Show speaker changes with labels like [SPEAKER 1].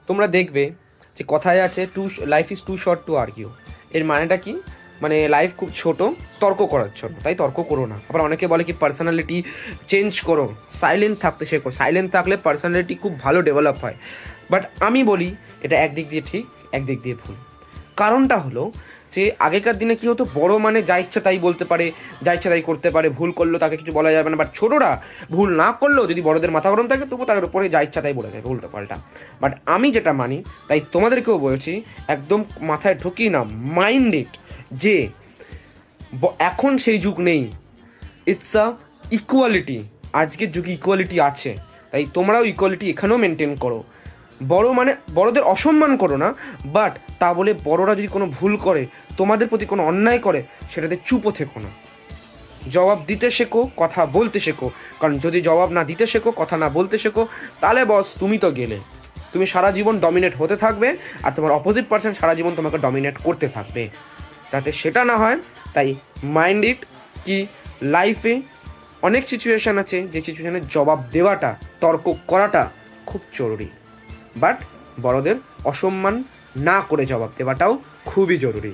[SPEAKER 1] তোমরা দেখবে যে কথায় আছে life is too short to argue. এর মানেটা কি? মানে লাইফ খুব ছোট তর্ক করার জন্য, তাই তর্ক করো না। আবার অনেকে বলে কি পার্সোনালিটি চেঞ্জ করো, সাইলেন্ট থাকতে শেখো। সাইলেন্ট থাকলে পার্সোনালিটি খুব ভালো ডেভেলপ হয়। বাট আমি বলি এটা একদিক দিয়ে ঠিক, একদিক দিয়ে ভুল। কারণটা হলো যে আগেকার দিনে কী হতো, বড় মানে যা ইচ্ছা তাই বলতে পারে, যা ইচ্ছা তাই করতে পারে, ভুল করলেও তাকে কিছু বলা যাবে না। বাট ছোটরা ভুল না করলেও যদি বড়দের মাথা গরম থাকে তবু তাদের উপরে যা ইচ্ছা তাই বলে যাবে উল্টো পাল্টা। বাট আমি যেটা মানি, তাই তোমাদেরকেও বলছি, একদম মাথায় ঢুকিয়ে না, মাইন্ড ইট, যে এখন সেই যুগ নেই। It's a equality. আজকের যুগে ইকুয়ালিটি আছে, তাই তোমরাও ইকুয়ালিটি এখানেও মেনটেন করো। বড় মানে বড়দের অসম্মান করো না, বাট তা বলে বড়রা যদি কোনো ভুল করে, তোমাদের প্রতি কোনো অন্যায় করে, সেটাতে চুপও থেকো না। জবাব দিতে শেখো, কথা বলতে শেখো। কারণ যদি জবাব না দিতে শেখো, কথা না বলতে শেখো, তাহলে বস তুমি তো গেলে। তুমি সারা জীবন ডমিনেট হতে থাকবে, আর তোমার অপোজিট পার্সন সারা জীবন তোমাকে ডমিনেট করতে থাকবে। যাতে সেটা না হয়, তাই মাইন্ড ইট কি লাইফে অনেক সিচুয়েশান আছে যে সিচুয়েশানে জবাব দেওয়াটা, তর্ক করাটা খুব জরুরি। বাট বড়দের অসম্মান না করে জবাব দেওয়াটাও খুবই জরুরি।